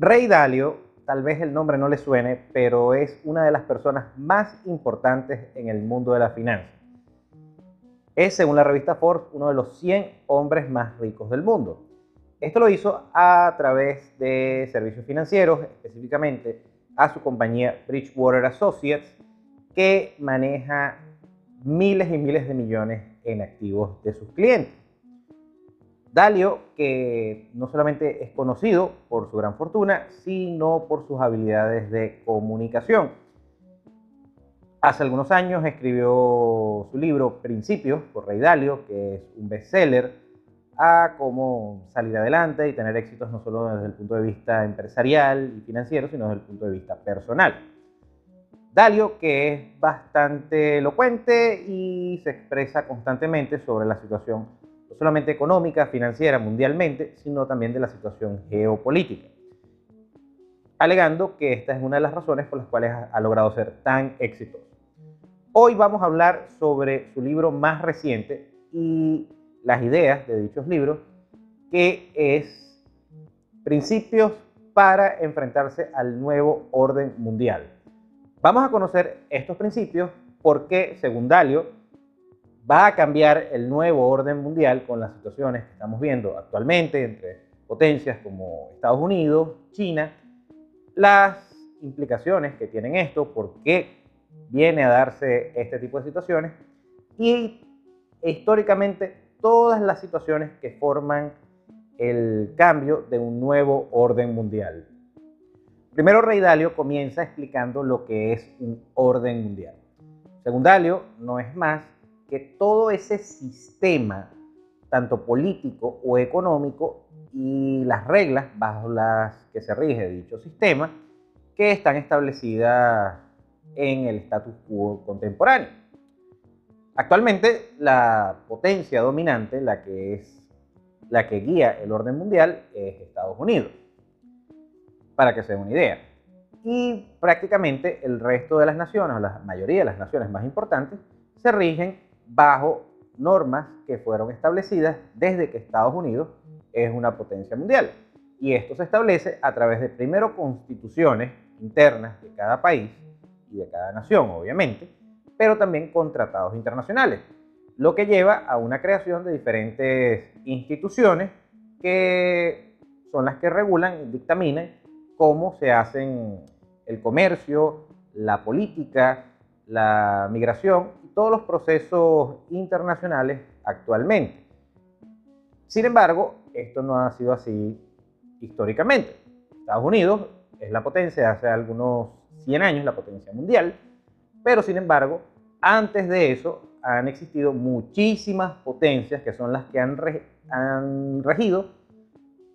Ray Dalio, tal vez el nombre no le suene, pero es una de las personas más importantes en el mundo de la finanza. Es, según la revista Forbes, uno de los 100 hombres más ricos del mundo. Esto lo hizo a través de servicios financieros, específicamente a su compañía Bridgewater Associates, que maneja miles y miles de millones en activos de sus clientes. Dalio, que no solamente es conocido por su gran fortuna, sino por sus habilidades de comunicación. Hace algunos años escribió su libro Principios por Ray Dalio, que es un bestseller a cómo salir adelante y tener éxitos no solo desde el punto de vista empresarial y financiero, sino desde el punto de vista personal. Dalio, que es bastante elocuente y se expresa constantemente sobre la situación no solamente económica, financiera, mundialmente, sino también de la situación geopolítica, alegando que esta es una de las razones por las cuales ha logrado ser tan exitoso. Hoy vamos a hablar sobre su libro más reciente y las ideas de dichos libros, que es Principios para enfrentarse al nuevo orden mundial. Vamos a conocer estos principios porque, según Dalio, va a cambiar el nuevo orden mundial con las situaciones que estamos viendo actualmente entre potencias como Estados Unidos, China, las implicaciones que tienen esto, por qué viene a darse este tipo de situaciones y históricamente todas las situaciones que forman el cambio de un nuevo orden mundial. Primero, Ray Dalio comienza explicando lo que es un orden mundial. Según Dalio, no es más que todo ese sistema, tanto político o económico, y las reglas bajo las que se rige dicho sistema, que están establecidas en el status quo contemporáneo. Actualmente, la potencia dominante, la que guía el orden mundial, es Estados Unidos, para que se den una idea. Y prácticamente el resto de las naciones, o la mayoría de las naciones más importantes, se rigen bajo normas que fueron establecidas desde que Estados Unidos es una potencia mundial. Y esto se establece a través de, primero, constituciones internas de cada país y de cada nación, obviamente, pero también con tratados internacionales, lo que lleva a una creación de diferentes instituciones que son las que regulan y dictaminan cómo se hacen el comercio, la política, la migración y todos los procesos internacionales actualmente. Sin embargo, esto no ha sido así históricamente. Estados Unidos es la potencia de hace algunos 100 años, la potencia mundial, pero sin embargo, antes de eso han existido muchísimas potencias que son las que han regido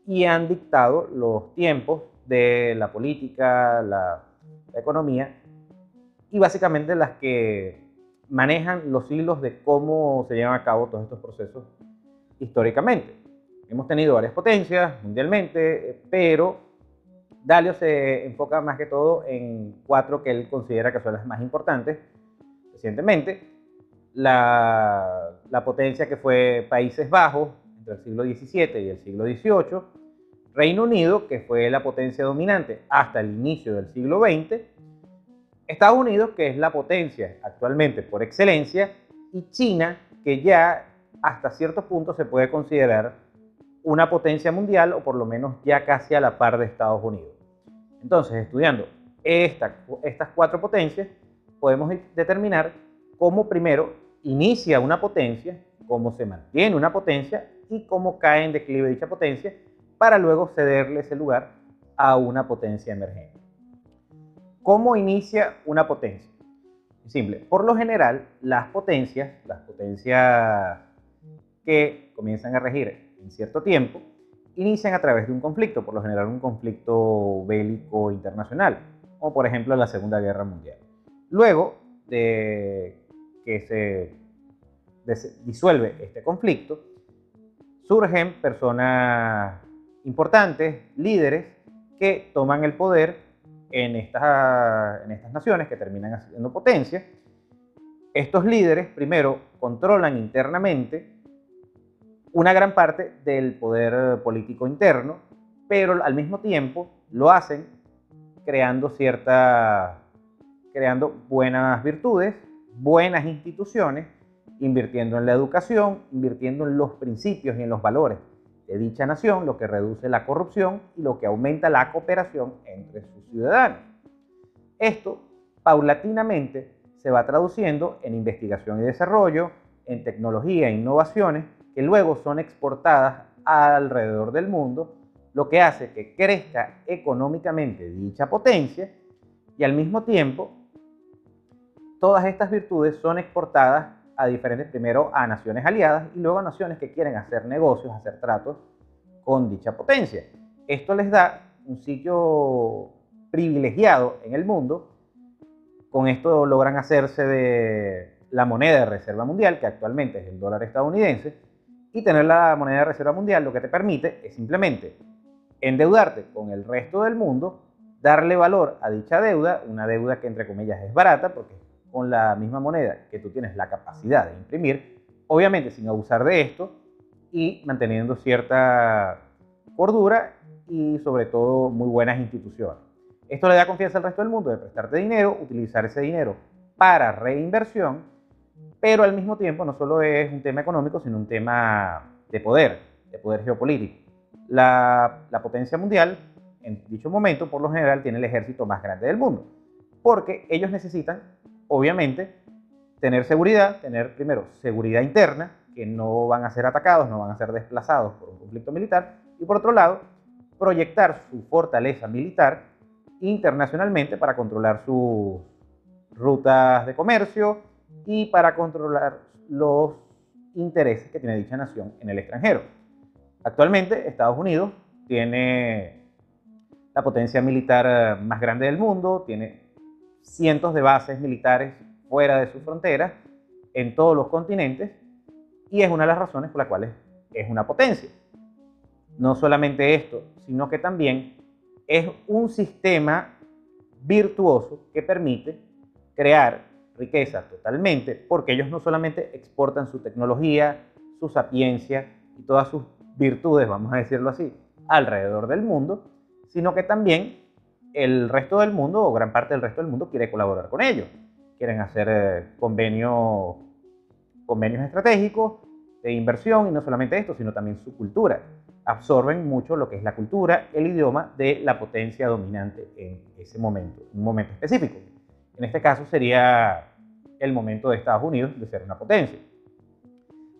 y han dictado los tiempos de la política, la economía, y básicamente las que manejan los hilos de cómo se llevan a cabo todos estos procesos históricamente. Hemos tenido varias potencias mundialmente, pero Dalio se enfoca más que todo en 4 que él considera que son las más importantes recientemente. La potencia que fue Países Bajos entre el siglo XVII y el siglo XVIII, Reino Unido, que fue la potencia dominante hasta el inicio del siglo XX, Estados Unidos, que es la potencia actualmente por excelencia, y China, que ya hasta cierto punto se puede considerar una potencia mundial, o por lo menos ya casi a la par de Estados Unidos. Entonces, estudiando estas 4 potencias, podemos determinar cómo primero inicia una potencia, cómo se mantiene una potencia y cómo cae en declive dicha potencia, para luego cederle ese lugar a una potencia emergente. ¿Cómo inicia una potencia? Simple. Por lo general, las potencias que comienzan a regir en cierto tiempo, inician a través de un conflicto, por lo general un conflicto bélico internacional, como por ejemplo la Segunda Guerra Mundial. Luego de que se disuelve este conflicto, surgen personas importantes, líderes, que toman el poder en estas naciones que terminan siendo potencias. Estos líderes primero controlan internamente una gran parte del poder político interno pero al mismo tiempo lo hacen creando creando buenas virtudes, buenas instituciones, invirtiendo en la educación, invirtiendo en los principios y en los valores de dicha nación, lo que reduce la corrupción y lo que aumenta la cooperación entre sus ciudadanos. Esto paulatinamente se va traduciendo en investigación y desarrollo, en tecnología e innovaciones que luego son exportadas alrededor del mundo, lo que hace que crezca económicamente dicha potencia y al mismo tiempo todas estas virtudes son exportadas a diferentes, primero a naciones aliadas y luego a naciones que quieren hacer negocios, hacer tratos con dicha potencia. Esto les da un sitio privilegiado en el mundo. Con esto logran hacerse de la moneda de reserva mundial, que actualmente es el dólar estadounidense, y tener la moneda de reserva mundial lo que te permite es simplemente endeudarte con el resto del mundo, darle valor a dicha deuda, una deuda que entre comillas es barata, porque con la misma moneda que tú tienes la capacidad de imprimir, obviamente sin abusar de esto y manteniendo cierta cordura y sobre todo muy buenas instituciones. Esto le da confianza al resto del mundo de prestarte dinero, utilizar ese dinero para reinversión, pero al mismo tiempo no solo es un tema económico, sino un tema de poder geopolítico. La potencia mundial, en dicho momento, por lo general, tiene el ejército más grande del mundo, porque ellos necesitan, obviamente, tener seguridad, tener primero seguridad interna, que no van a ser atacados, no van a ser desplazados por un conflicto militar, y por otro lado, proyectar su fortaleza militar internacionalmente para controlar sus rutas de comercio y para controlar los intereses que tiene dicha nación en el extranjero. Actualmente, Estados Unidos tiene la potencia militar más grande del mundo, tiene cientos de bases militares fuera de sus fronteras, en todos los continentes, y es una de las razones por las cuales es una potencia. No solamente esto, sino que también es un sistema virtuoso que permite crear riqueza totalmente, porque ellos no solamente exportan su tecnología, su sapiencia y todas sus virtudes, vamos a decirlo así, alrededor del mundo, sino que también el resto del mundo, o gran parte del resto del mundo, quiere colaborar con ellos. Quieren hacer convenios estratégicos de inversión, y no solamente esto, sino también su cultura. Absorben mucho lo que es la cultura, el idioma de la potencia dominante en ese momento, un momento específico. En este caso sería el momento de Estados Unidos de ser una potencia,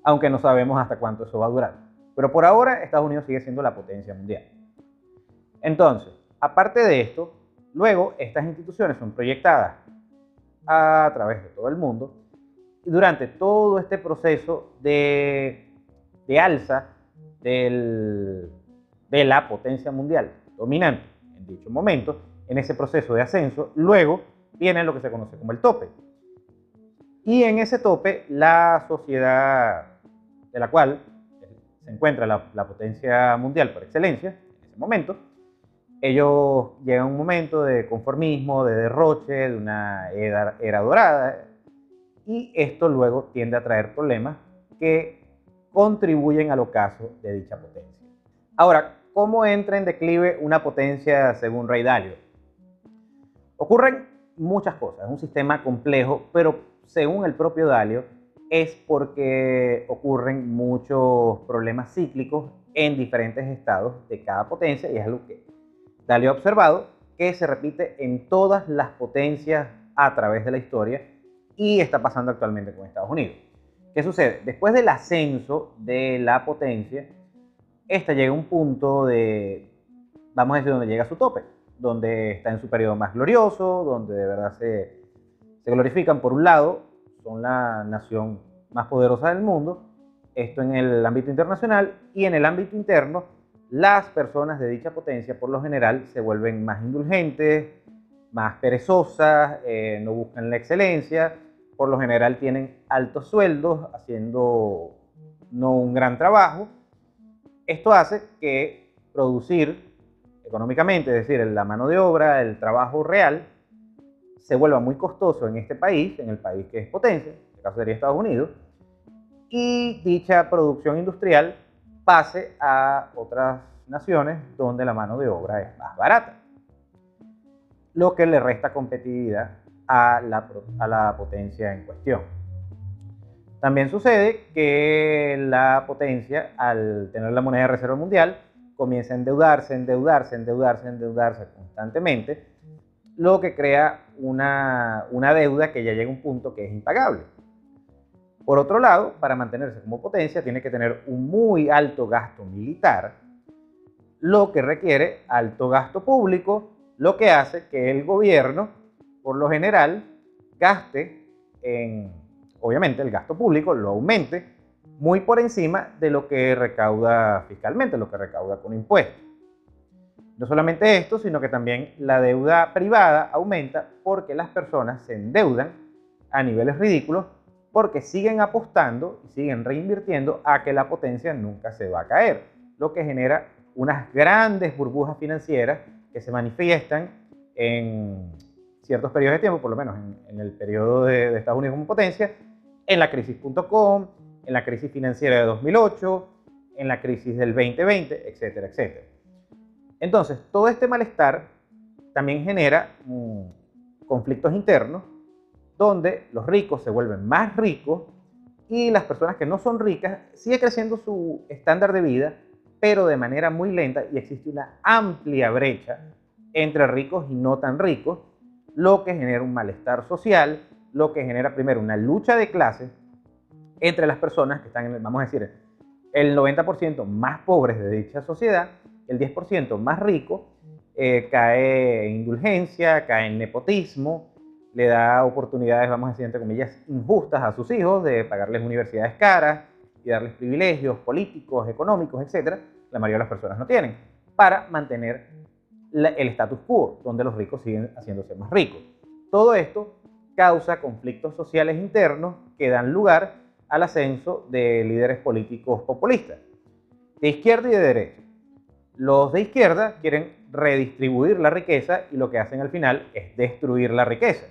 aunque no sabemos hasta cuánto eso va a durar. Pero por ahora Estados Unidos sigue siendo la potencia mundial. Entonces, aparte de esto, luego estas instituciones son proyectadas a través de todo el mundo y durante todo este proceso de alza de la potencia mundial dominante en dicho momento, en ese proceso de ascenso, luego viene lo que se conoce como el tope. Y en ese tope, la sociedad de la cual se encuentra la potencia mundial por excelencia, en ese momento, ellos llegan a un momento de conformismo, de derroche, de una era dorada, y esto luego tiende a traer problemas que contribuyen al ocaso de dicha potencia. Ahora, ¿cómo entra en declive una potencia según Ray Dalio? Ocurren muchas cosas, es un sistema complejo, pero según el propio Dalio, es porque ocurren muchos problemas cíclicos en diferentes estados de cada potencia, y es algo que Dalio ha observado que se repite en todas las potencias a través de la historia y está pasando actualmente con Estados Unidos. ¿Qué sucede? Después del ascenso de la potencia, esta llega a un punto de, vamos a decir, donde llega a su tope, donde está en su periodo más glorioso, donde de verdad se glorifican. Por un lado, son la nación más poderosa del mundo, esto en el ámbito internacional, y en el ámbito interno, las personas de dicha potencia por lo general se vuelven más indulgentes, más perezosas, no buscan la excelencia, por lo general tienen altos sueldos haciendo no un gran trabajo. Esto hace que producir económicamente, es decir, la mano de obra, el trabajo real, se vuelva muy costoso en este país, en el país que es potencia, en este caso sería Estados Unidos, y dicha producción industrial pase a otras naciones donde la mano de obra es más barata, lo que le resta competitividad a la potencia en cuestión. También sucede que la potencia, al tener la moneda de reserva mundial, comienza a endeudarse constantemente, lo que crea una deuda que ya llega a un punto que es impagable. Por otro lado, para mantenerse como potencia, tiene que tener un muy alto gasto militar, lo que requiere alto gasto público, lo que hace que el gobierno, por lo general, gaste obviamente el gasto público lo aumente muy por encima de lo que recauda fiscalmente, lo que recauda con impuestos. No solamente esto, sino que también la deuda privada aumenta porque las personas se endeudan a niveles ridículos porque siguen apostando y siguen reinvirtiendo a que la potencia nunca se va a caer, lo que genera unas grandes burbujas financieras que se manifiestan en ciertos periodos de tiempo, por lo menos en el periodo de Estados Unidos como potencia, en la crisis.com, en la crisis financiera de 2008, en la crisis del 2020, etcétera, etcétera. Entonces, todo este malestar también genera conflictos internos donde los ricos se vuelven más ricos y las personas que no son ricas sigue creciendo su estándar de vida, pero de manera muy lenta, y existe una amplia brecha entre ricos y no tan ricos, lo que genera un malestar social, lo que genera primero una lucha de clases entre las personas que están, vamos a decir, el 90% más pobres de dicha sociedad, el 10% más rico, cae en indulgencia, cae en nepotismo, le da oportunidades, vamos a decir, entre comillas, injustas a sus hijos de pagarles universidades caras y darles privilegios políticos, económicos, etcétera. La mayoría de las personas no tienen, para mantener el status quo, donde los ricos siguen haciéndose más ricos. Todo esto causa conflictos sociales internos que dan lugar al ascenso de líderes políticos populistas, de izquierda y de derecha. Los de izquierda quieren redistribuir la riqueza y lo que hacen al final es destruir la riqueza.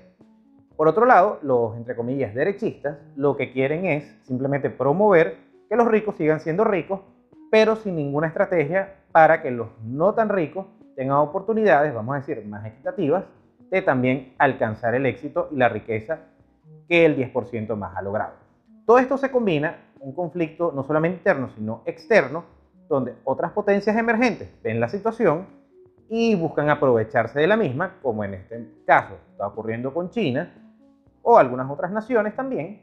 Por otro lado, los, entre comillas, derechistas, lo que quieren es simplemente promover que los ricos sigan siendo ricos, pero sin ninguna estrategia para que los no tan ricos tengan oportunidades, vamos a decir, más equitativas, de también alcanzar el éxito y la riqueza que el 10% más ha logrado. Todo esto se combina en un conflicto no solamente interno, sino externo, donde otras potencias emergentes ven la situación y buscan aprovecharse de la misma, como en este caso está ocurriendo con China o algunas otras naciones también,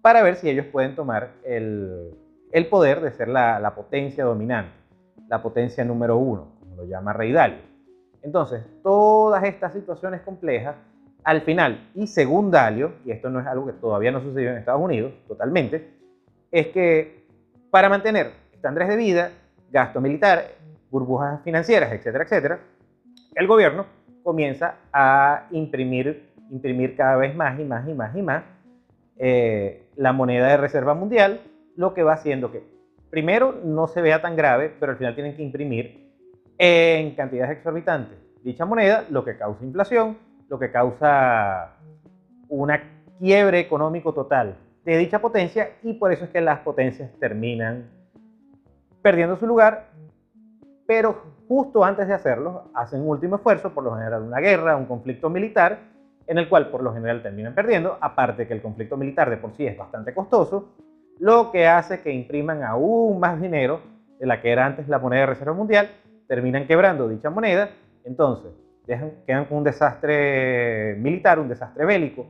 para ver si ellos pueden tomar el poder de ser la potencia dominante, la potencia número uno, como lo llama Rey Dalio. Entonces, todas estas situaciones complejas, al final, y según Dalio, y esto no es algo que todavía no sucedió en Estados Unidos, totalmente, es que para mantener estándares de vida, gasto militar, burbujas financieras, etcétera, etcétera, el gobierno comienza a imprimir cada vez más y más y más y más la moneda de reserva mundial, lo que va haciendo que primero no se vea tan grave, pero al final tienen que imprimir en cantidades exorbitantes dicha moneda, lo que causa inflación, lo que causa una quiebre económico total de dicha potencia, y por eso es que las potencias terminan perdiendo su lugar, pero justo antes de hacerlo hacen un último esfuerzo, por lo general una guerra, un conflicto militar, en el cual por lo general terminan perdiendo, aparte que el conflicto militar de por sí es bastante costoso, lo que hace que impriman aún más dinero de la que era antes la moneda de reserva mundial, terminan quebrando dicha moneda, entonces quedan con un desastre militar, un desastre bélico,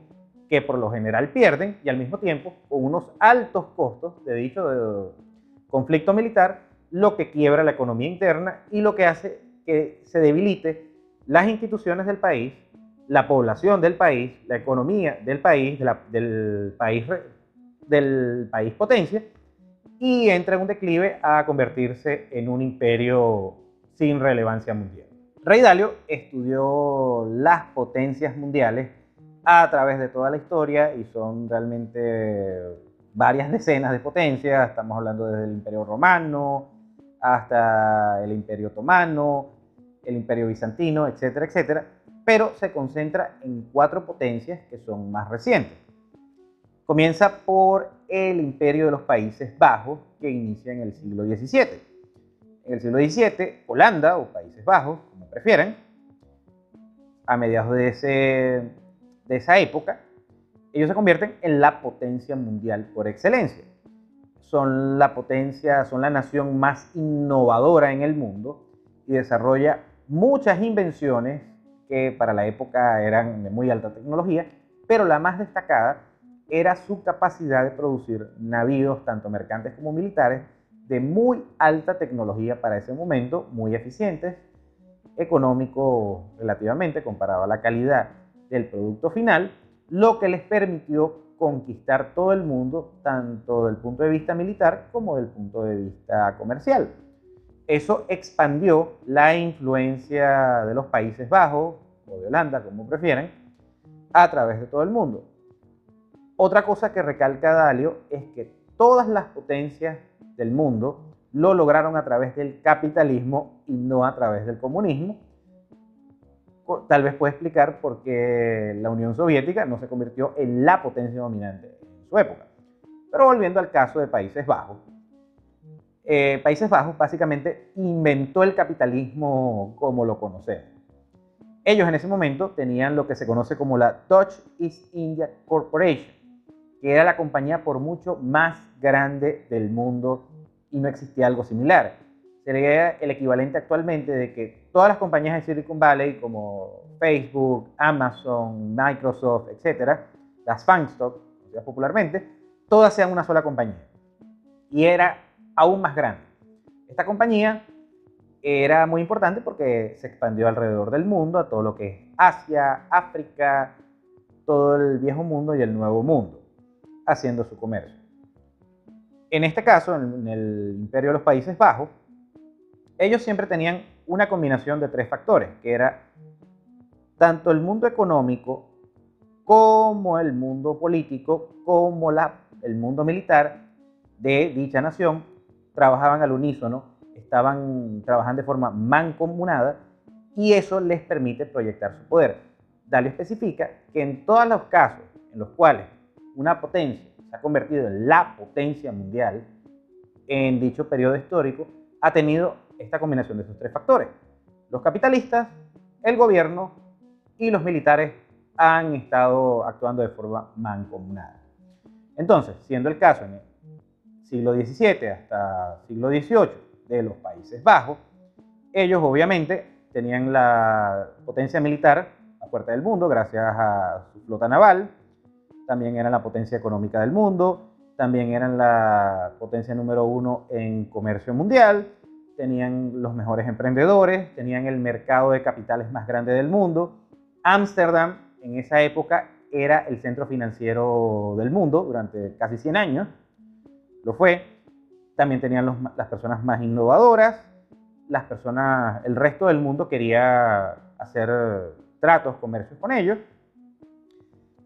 que por lo general pierden, y al mismo tiempo con unos altos costos de dicho conflicto militar, lo que quiebra la economía interna y lo que hace que se debilite las instituciones del país, la población del país, la economía del país, del país potencia, y entra en un declive a convertirse en un imperio sin relevancia mundial. Rey Dalio estudió las potencias mundiales a través de toda la historia, y son realmente varias decenas de potencias. Estamos hablando desde el Imperio Romano hasta el Imperio Otomano, el Imperio Bizantino, etcétera, etcétera, pero se concentra en 4 potencias que son más recientes. Comienza por el Imperio de los Países Bajos, que inicia en el siglo XVII. En el siglo XVII, Holanda o Países Bajos, como prefieran, a mediados de esa época, ellos se convierten en la potencia mundial por excelencia. Son la potencia, son la nación más innovadora en el mundo y desarrolla muchas invenciones que para la época eran de muy alta tecnología, pero la más destacada era su capacidad de producir navíos, tanto mercantes como militares, de muy alta tecnología para ese momento, muy eficientes, económicos relativamente comparado a la calidad del producto final, lo que les permitió conquistar todo el mundo, tanto del punto de vista militar como del punto de vista comercial. Eso expandió la influencia de los Países Bajos, o de Holanda, como prefieran, a través de todo el mundo. Otra cosa que recalca Dalio es que todas las potencias del mundo lo lograron a través del capitalismo y no a través del comunismo. Tal vez puede explicar por qué la Unión Soviética no se convirtió en la potencia dominante en su época. Pero volviendo al caso de Países Bajos. Países Bajos básicamente inventó el capitalismo como lo conocemos. Ellos en ese momento tenían lo que se conoce como la Dutch East India Corporation, que era la compañía por mucho más grande del mundo y no existía algo similar. Sería el equivalente actualmente de que todas las compañías de Silicon Valley como Facebook, Amazon, Microsoft, etcétera, las FANGstock, popularmente, todas sean una sola compañía. Y era aún más grande. Esta compañía era muy importante porque se expandió alrededor del mundo, a todo lo que es Asia, África, todo el viejo mundo y el nuevo mundo, haciendo su comercio. En este caso, en el Imperio de los Países Bajos, ellos siempre tenían una combinación de tres factores, que era tanto el mundo económico, como el mundo político, como el mundo militar de dicha nación, trabajaban al unísono, estaban trabajando de forma mancomunada y eso les permite proyectar su poder. Dalio especifica que en todos los casos en los cuales una potencia se ha convertido en la potencia mundial en dicho periodo histórico, ha tenido esta combinación de esos tres factores. Los capitalistas, el gobierno y los militares han estado actuando de forma mancomunada. Entonces, siendo el caso en el siglo XVII hasta siglo XVIII de los Países Bajos, ellos obviamente tenían la potencia militar más fuerte del mundo gracias a su flota naval, también eran la potencia económica del mundo, también eran la potencia número uno en comercio mundial, tenían los mejores emprendedores, tenían el mercado de capitales más grande del mundo. Ámsterdam en esa época era el centro financiero del mundo durante casi 100 años, lo fue. También tenían las personas más innovadoras, el resto del mundo quería hacer tratos, comercios con ellos.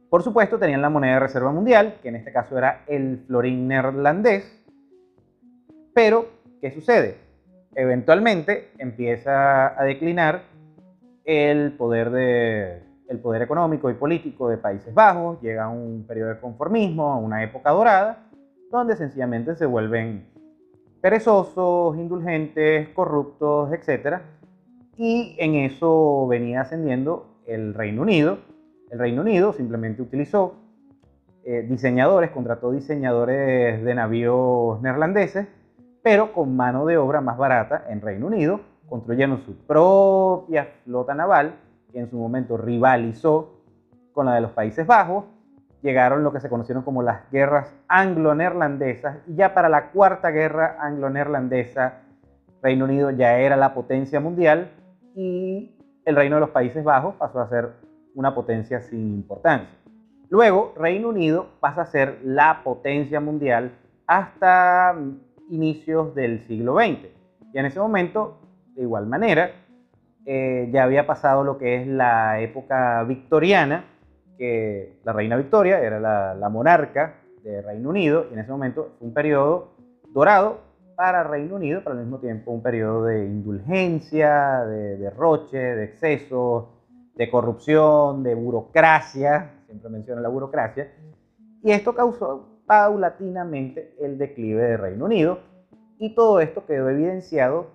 Por supuesto, tenían la moneda de reserva mundial, que en este caso era el florín neerlandés. Pero, ¿qué sucede? Eventualmente empieza a declinar el poder económico y político de Países Bajos, llega a un periodo de conformismo, a una época dorada, donde sencillamente se vuelven perezosos, indulgentes, corruptos, etc. Y en eso venía ascendiendo el Reino Unido. El Reino Unido simplemente utilizó contrató diseñadores de navíos neerlandeses, pero con mano de obra más barata en Reino Unido, construyeron su propia flota naval, que en su momento rivalizó con la de los Países Bajos. Llegaron lo que se conocieron como las guerras anglo-neerlandesas, y ya para la cuarta guerra anglo-neerlandesa, Reino Unido ya era la potencia mundial y el Reino de los Países Bajos pasó a ser una potencia sin importancia. Luego, Reino Unido pasa a ser la potencia mundial hasta inicios del siglo XX. Y en ese momento, de igual manera, ya había pasado lo que es la época victoriana, que la reina Victoria era la monarca de Reino Unido, y en ese momento fue un periodo dorado para Reino Unido, pero al mismo tiempo un periodo de indulgencia, de derroche, de exceso, de corrupción, de burocracia, siempre menciono la burocracia, y esto causó paulatinamente el declive de Reino Unido, y todo esto quedó evidenciado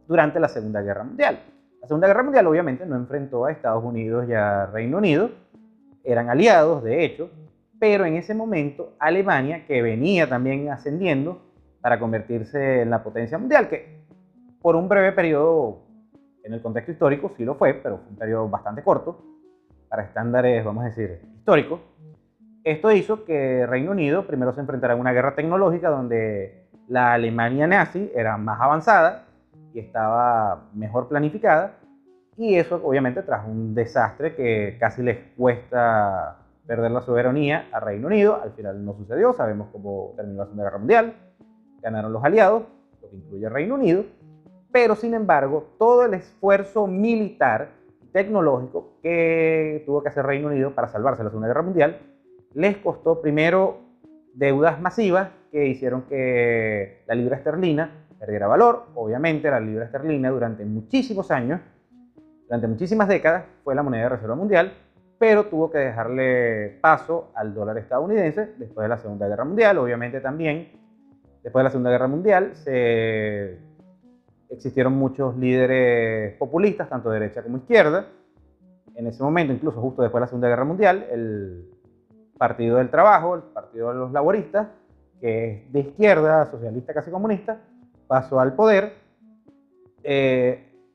durante la Segunda Guerra Mundial. La Segunda Guerra Mundial obviamente no enfrentó a Estados Unidos y a Reino Unido, eran aliados de hecho, pero en ese momento Alemania, que venía también ascendiendo para convertirse en la potencia mundial, que por un breve periodo en el contexto histórico sí lo fue, pero fue un periodo bastante corto, para estándares, vamos a decir, históricos. Esto hizo que Reino Unido primero se enfrentara a una guerra tecnológica donde la Alemania nazi era más avanzada y estaba mejor planificada, y eso obviamente trajo un desastre que casi les cuesta perder la soberanía a Reino Unido. Al final no sucedió, sabemos cómo terminó la Segunda Guerra Mundial, ganaron los aliados, lo que incluye Reino Unido, pero sin embargo todo el esfuerzo militar y tecnológico que tuvo que hacer Reino Unido para salvarse de la Segunda Guerra Mundial les costó primero deudas masivas que hicieron que la libra esterlina perdiera valor. Obviamente la libra esterlina durante muchísimos años, durante muchísimas décadas, fue la moneda de reserva mundial, pero tuvo que dejarle paso al dólar estadounidense después de la Segunda Guerra Mundial. Obviamente también, después de la Segunda Guerra Mundial, existieron muchos líderes populistas, tanto de derecha como izquierda. En ese momento, incluso justo después de la Segunda Guerra Mundial, el Partido del Trabajo, el Partido de los Laboristas, que es de izquierda, socialista, casi comunista, pasó al poder,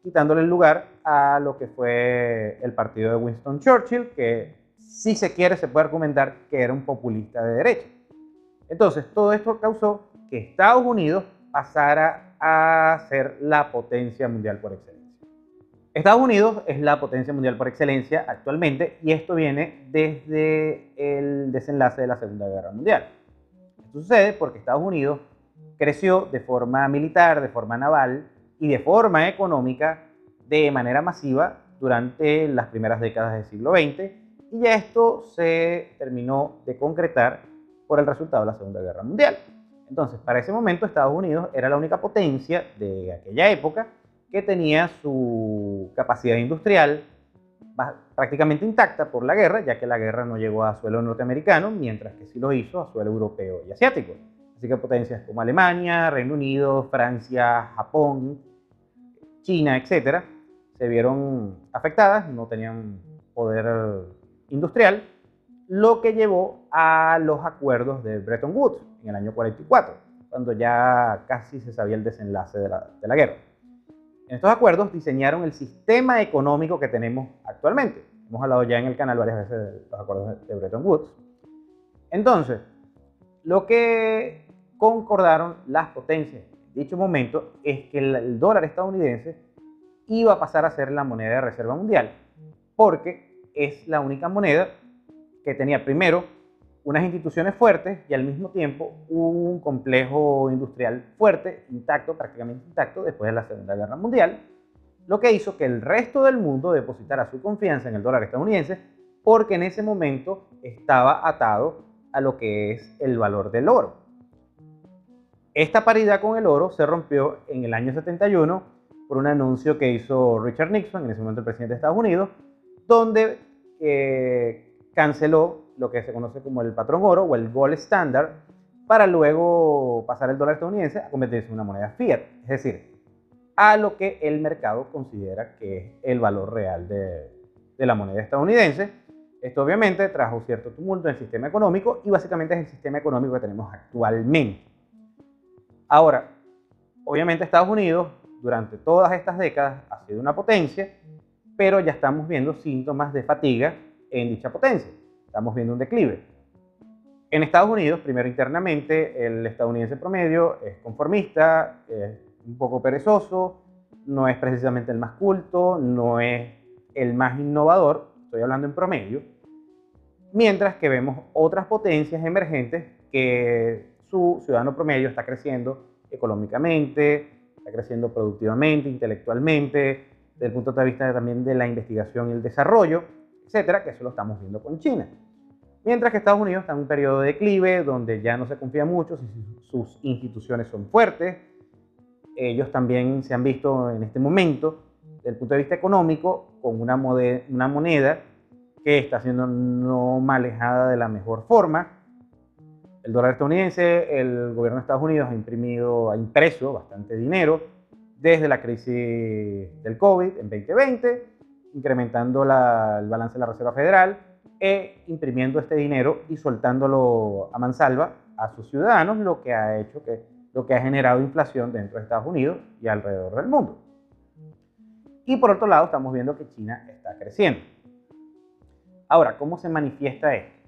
quitándole el lugar a lo que fue el partido de Winston Churchill, que si se quiere se puede argumentar que era un populista de derecha. Entonces, todo esto causó que Estados Unidos pasara a ser la potencia mundial por excelencia. Estados Unidos es la potencia mundial por excelencia actualmente, y esto viene desde el desenlace de la Segunda Guerra Mundial. Esto sucede porque Estados Unidos creció de forma militar, de forma naval y de forma económica de manera masiva durante las primeras décadas del siglo XX, y ya esto se terminó de concretar por el resultado de la Segunda Guerra Mundial. Entonces, para ese momento Estados Unidos era la única potencia de aquella época que tenía su capacidad industrial prácticamente intacta por la guerra, ya que la guerra no llegó a suelo norteamericano, mientras que sí lo hizo a suelo europeo y asiático. Así que potencias como Alemania, Reino Unido, Francia, Japón, China, etcétera, se vieron afectadas, no tenían poder industrial, lo que llevó a los acuerdos de Bretton Woods en el año 44, cuando ya casi se sabía el desenlace de la guerra. En estos acuerdos diseñaron el sistema económico que tenemos actualmente. Hemos hablado ya en el canal varias veces de los acuerdos de Bretton Woods. Entonces, lo que concordaron las potencias en dicho momento es que el dólar estadounidense iba a pasar a ser la moneda de reserva mundial, porque es la única moneda que tenía primero unas instituciones fuertes y al mismo tiempo un complejo industrial fuerte, intacto, prácticamente intacto, después de la Segunda Guerra Mundial, lo que hizo que el resto del mundo depositara su confianza en el dólar estadounidense, porque en ese momento estaba atado a lo que es el valor del oro. Esta paridad con el oro se rompió en el año 71 por un anuncio que hizo Richard Nixon, en ese momento el presidente de Estados Unidos, donde canceló lo que se conoce como el patrón oro o el gold standard, para luego pasar el dólar estadounidense a convertirse en una moneda fiat, es decir, a lo que el mercado considera que es el valor real de la moneda estadounidense. Esto obviamente trajo cierto tumulto en el sistema económico, y básicamente es el sistema económico que tenemos actualmente. Ahora, obviamente Estados Unidos durante todas estas décadas ha sido una potencia, pero ya estamos viendo síntomas de fatiga en dicha potencia. Estamos viendo un declive. En Estados Unidos, primero internamente, el estadounidense promedio es conformista, es un poco perezoso, no es precisamente el más culto, no es el más innovador, estoy hablando en promedio, mientras que vemos otras potencias emergentes que su ciudadano promedio está creciendo económicamente, está creciendo productivamente, intelectualmente, desde el punto de vista también de la investigación y el desarrollo, etcétera, que eso lo estamos viendo con China. Mientras que Estados Unidos está en un periodo de declive donde ya no se confía mucho si sus instituciones son fuertes. Ellos también se han visto en este momento, desde el punto de vista económico, con una moneda que está siendo no manejada de la mejor forma. El dólar estadounidense, el gobierno de Estados Unidos ha impreso bastante dinero desde la crisis del COVID en 2020, incrementando el balance de la Reserva Federal e imprimiendo este dinero y soltándolo a mansalva a sus ciudadanos, lo que ha generado inflación dentro de Estados Unidos y alrededor del mundo. Y por otro lado, estamos viendo que China está creciendo. Ahora, ¿cómo se manifiesta esto?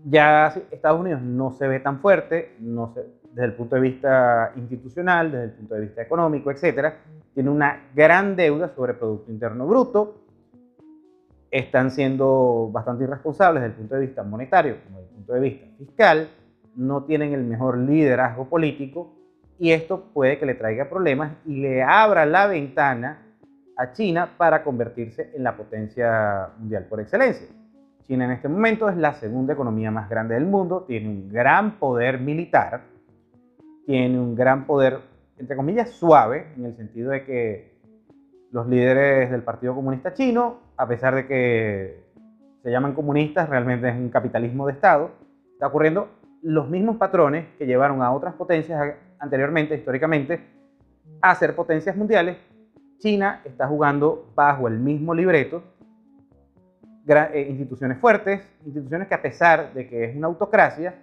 Ya Estados Unidos no se ve tan fuerte, desde el punto de vista institucional, desde el punto de vista económico, etc. Tiene una gran deuda sobre Producto Interno Bruto. Están siendo bastante irresponsables desde el punto de vista monetario como desde el punto de vista fiscal. No tienen el mejor liderazgo político y esto puede que le traiga problemas y le abra la ventana a China para convertirse en la potencia mundial por excelencia. China en este momento es la segunda economía más grande del mundo, tiene un gran poder militar, tiene un gran poder, entre comillas, suave, en el sentido de que los líderes del Partido Comunista Chino, a pesar de que se llaman comunistas, realmente es un capitalismo de Estado, está ocurriendo los mismos patrones que llevaron a otras potencias anteriormente, históricamente, a ser potencias mundiales. China está jugando bajo el mismo libreto, instituciones fuertes, instituciones que a pesar de que es una autocracia,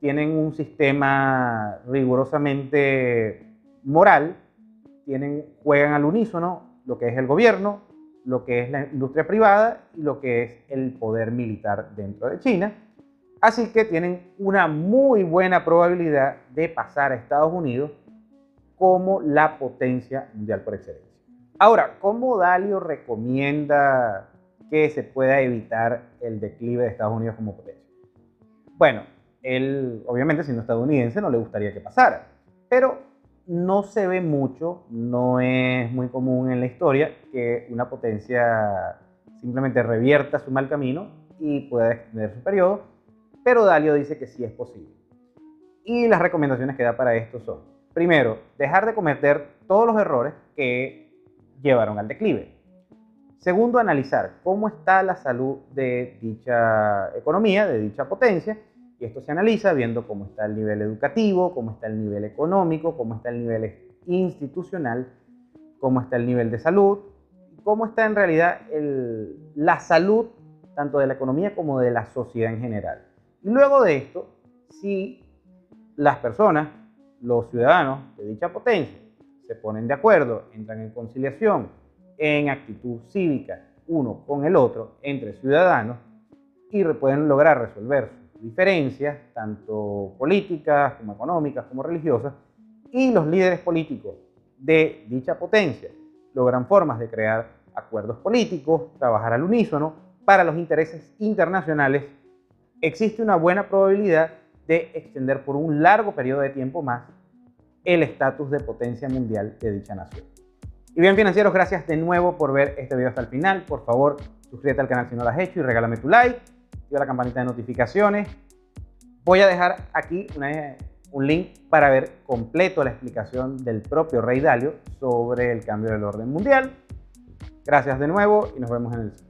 tienen un sistema rigurosamente moral, juegan al unísono lo que es el gobierno, lo que es la industria privada y lo que es el poder militar dentro de China. Así que tienen una muy buena probabilidad de pasar a Estados Unidos como la potencia mundial por excelencia. Ahora, ¿cómo Dalio recomienda que se pueda evitar el declive de Estados Unidos como potencia? Bueno, él, obviamente, siendo estadounidense, no le gustaría que pasara, pero no se ve mucho, no es muy común en la historia que una potencia simplemente revierta su mal camino y pueda extender su periodo, pero Dalio dice que sí es posible. Y las recomendaciones que da para esto son, primero, dejar de cometer todos los errores que llevaron al declive. Segundo, analizar cómo está la salud de dicha economía, de dicha potencia, y esto se analiza viendo cómo está el nivel educativo, cómo está el nivel económico, cómo está el nivel institucional, cómo está el nivel de salud, cómo está en realidad la salud tanto de la economía como de la sociedad en general. Y luego de esto, si las personas, los ciudadanos de dicha potencia, se ponen de acuerdo, entran en conciliación, en actitud cívica, uno con el otro, entre ciudadanos, y pueden lograr resolver sus diferencias, tanto políticas como económicas como religiosas, y los líderes políticos de dicha potencia logran formas de crear acuerdos políticos, trabajar al unísono para los intereses internacionales, existe una buena probabilidad de extender por un largo periodo de tiempo más el estatus de potencia mundial de dicha nación. Y bien, financieros, gracias de nuevo por ver este video hasta el final. Por favor, suscríbete al canal si no lo has hecho y regálame tu like. Activa la campanita de notificaciones. Voy a dejar aquí un link para ver completo la explicación del propio Rey Dalio sobre el cambio del orden mundial. Gracias de nuevo y nos vemos en el siguiente.